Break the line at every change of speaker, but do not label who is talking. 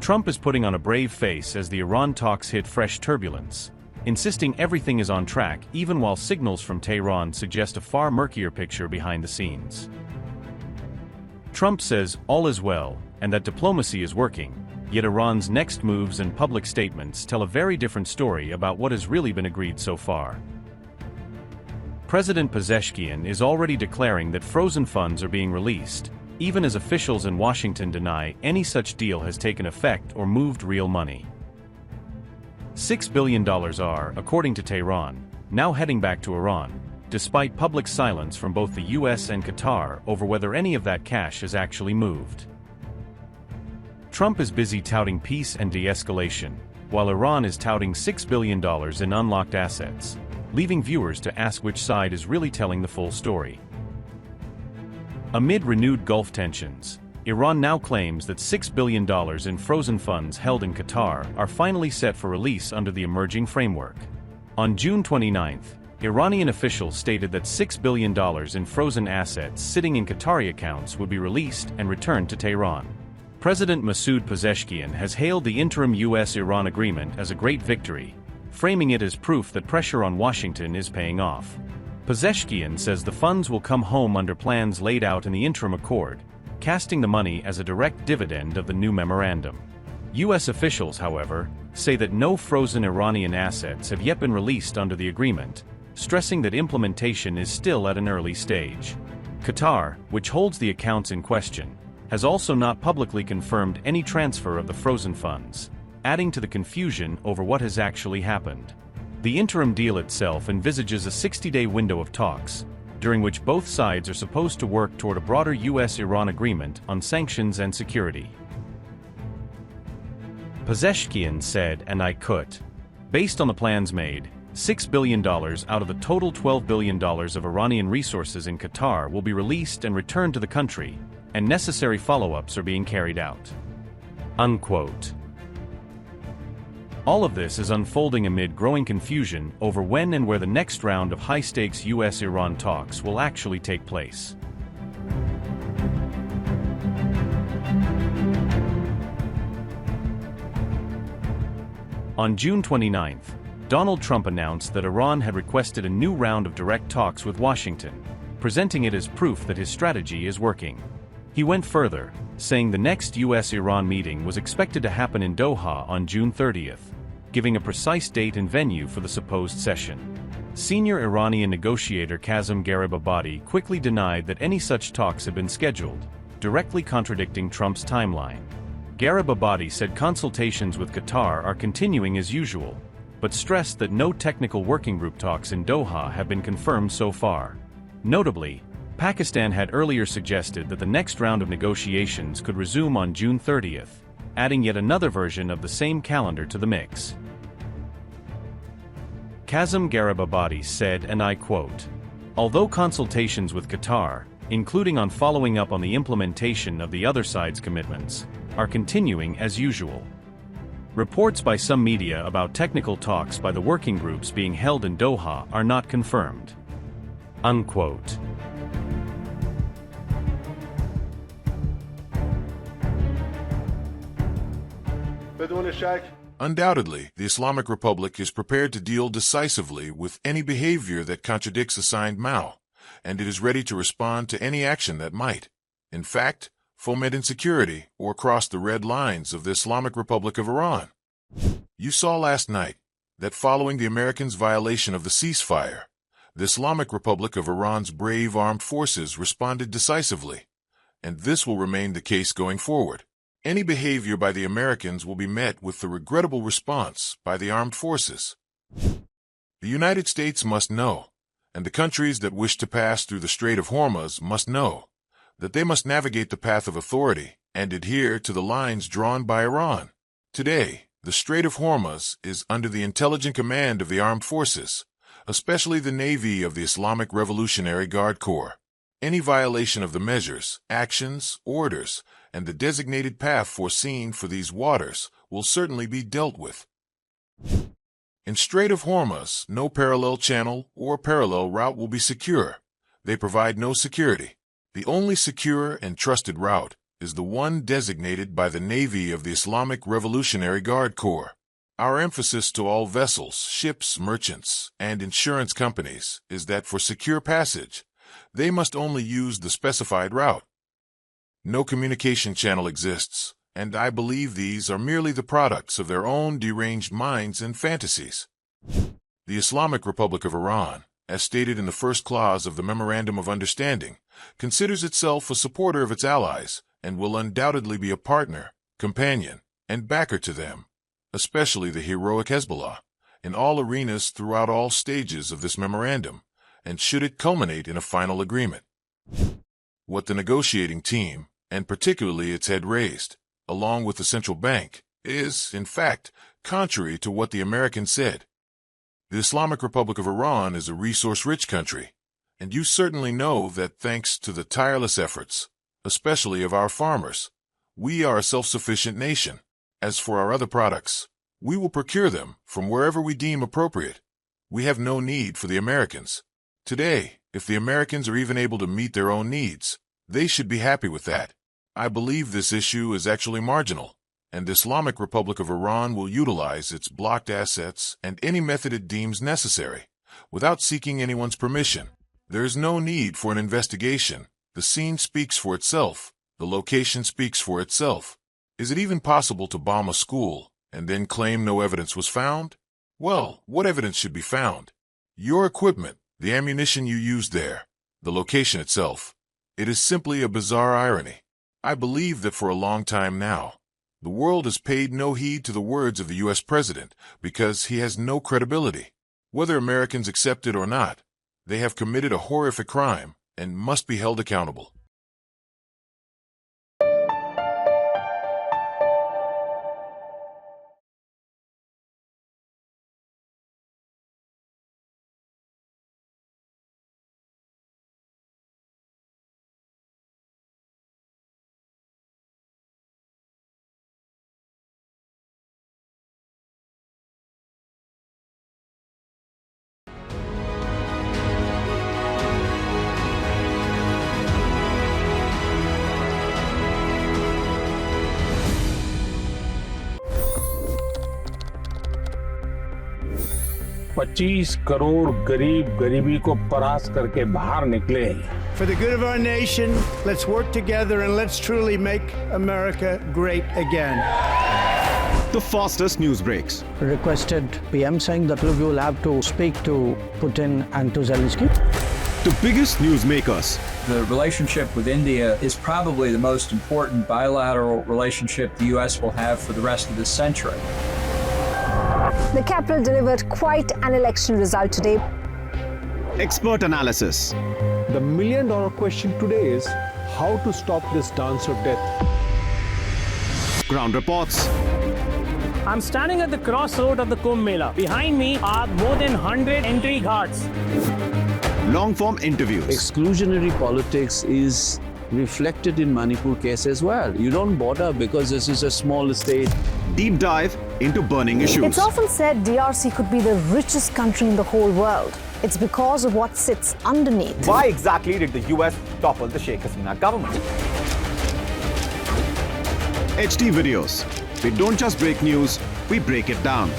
Trump is putting on a brave face as the Iran talks hit fresh turbulence, insisting everything is on track even while signals from Tehran suggest a far murkier picture behind the scenes. Trump says all is well and that diplomacy is working, yet Iran's next moves and public statements tell a very different story about what has really been agreed so far. President Pezeshkian is already declaring that frozen funds are being released, even as officials in Washington deny any such deal has taken effect or moved real money. $6 billion are, according to Tehran, now heading back to Iran, despite public silence from both the U.S. and Qatar over whether any of that cash has actually moved. Trump is busy touting peace and de-escalation, while Iran is touting $6 billion in unlocked assets, leaving viewers to ask which side is really telling the full story. Amid renewed Gulf tensions, Iran now claims that $6 billion in frozen funds held in Qatar are finally set for release under the emerging framework. On June 29, Iranian officials stated that $6 billion in frozen assets sitting in Qatari accounts would be released and returned to Tehran. President Masoud Pezeshkian has hailed the interim U.S. Iran agreement as a great victory, framing it as proof that pressure on Washington is paying off. Pezeshkian says the funds will come home under plans laid out in the interim accord, casting the money as a direct dividend of the new memorandum. U.S. officials, however, say that no frozen Iranian assets have yet been released under the agreement, stressing that implementation is still at an early stage. Qatar, which holds the accounts in question, has also not publicly confirmed any transfer of the frozen funds, adding to the confusion over what has actually happened. The interim deal itself envisages a 60-day window of talks, during which both sides are supposed to work toward a broader U.S.-Iran agreement on sanctions and security. Pezeshkian said, and I quote, "Based on the plans made, $6 billion out of the total $12 billion of Iranian resources in Qatar will be released and returned to the country, and necessary follow-ups are being carried out." Unquote. All of this is unfolding amid growing confusion over when and where the next round of high-stakes U.S.-Iran talks will actually take place. On June 29, Donald Trump announced that Iran had requested a new round of direct talks with Washington, presenting it as proof that his strategy is working. He went further, saying the next U.S.-Iran meeting was expected to happen in Doha on June 30th, giving a precise date and venue for the supposed session. Senior Iranian negotiator Kazem Garibabadi quickly denied that any such talks had been scheduled, directly contradicting Trump's timeline. Garibabadi said consultations with Qatar are continuing as usual, but stressed that no technical working group talks in Doha have been confirmed so far. Notably, Pakistan had earlier suggested that the next round of negotiations could resume on June 30th, adding yet another version of the same calendar to the mix. Kazem Garibabadi said, and I quote, "Although consultations with Qatar, including on following up on the implementation of the other side's commitments, are continuing as usual. Reports by some media about technical talks by the working groups being held in Doha are not confirmed." Unquote.
Undoubtedly, the Islamic Republic is prepared to deal decisively with any behavior that contradicts assigned Mao, and it is ready to respond to any action that might, in fact, foment insecurity or cross the red lines of the Islamic Republic of Iran. You saw last night that following the Americans' violation of the ceasefire, the Islamic Republic of Iran's brave armed forces responded decisively, and this will remain the case going forward. Any behavior by the Americans will be met with the regrettable response by the armed forces. The United States must know, and the countries that wish to pass through the Strait of Hormuz must know, that they must navigate the path of authority and adhere to the lines drawn by Iran. Today, the Strait of Hormuz is under the intelligent command of the armed forces, especially the Navy of the Islamic Revolutionary Guard Corps. Any violation of the measures, actions, orders, and the designated path foreseen for these waters will certainly be dealt with. In Strait of Hormuz, no parallel channel or parallel route will be secure. They provide no security. The only secure and trusted route is the one designated by the Navy of the Islamic Revolutionary Guard Corps. Our emphasis to all vessels, ships, merchants, and insurance companies is that for secure passage, they must only use the specified route. No communication channel exists, and I believe these are merely the products of their own deranged minds and fantasies. The Islamic Republic of Iran, as stated in the first clause of the Memorandum of Understanding, considers itself a supporter of its allies and will undoubtedly be a partner, companion, and backer to them, especially the heroic Hezbollah, in all arenas throughout all stages of this memorandum, and should it culminate in a final agreement. What the negotiating team, and particularly its head raised, along with the central bank, is, in fact, contrary to what the Americans said. The Islamic Republic of Iran is a resource-rich country, and you certainly know that thanks to the tireless efforts, especially of our farmers, we are a self-sufficient nation. As for our other products, we will procure them from wherever we deem appropriate. We have no need for the Americans. Today, if the Americans are even able to meet their own needs, they should be happy with that. I believe this issue is actually marginal, and the Islamic Republic of Iran will utilize its blocked assets and any method it deems necessary, without seeking anyone's permission. There is no need for an investigation. The scene speaks for itself. The location speaks for itself. Is it even possible to bomb a school and then claim no evidence was found? Well, what evidence should be found? Your equipment, the ammunition you used there, the location itself. It is simply a bizarre irony. I believe that for a long time now, the world has paid no heed to the words of the U.S. president because he has no credibility. Whether Americans accept it or not, they have committed a horrific crime and must be held accountable.
$25 crore गरीब गरीबी को परास्त करके बाहर निकले।
For the good of our nation, let's work together and let's truly make America great again.
The fastest news breaks.
Requested PM saying that we will have to speak to Putin and to Zelensky.
The biggest news makers.
The relationship with India is probably the most important bilateral relationship the U.S. will have for the rest of this century.
The capital delivered quite an election result today.
Expert analysis.
The million-dollar question today is how to stop this dance of death.
Ground reports.
I'm standing at the crossroad of the Kumbh Mela. Behind me are more than 100 entry ghats.
Long-form interviews.
Exclusionary politics is reflected in Manipur case as well. You don't bother because this is a small state.
Deep dive into burning issues.
It's often said DRC could be the richest country in the whole world. It's because of what sits underneath.
Why exactly did the US topple the Sheikh Hasina government?
HD videos. We don't just break news, we break it down.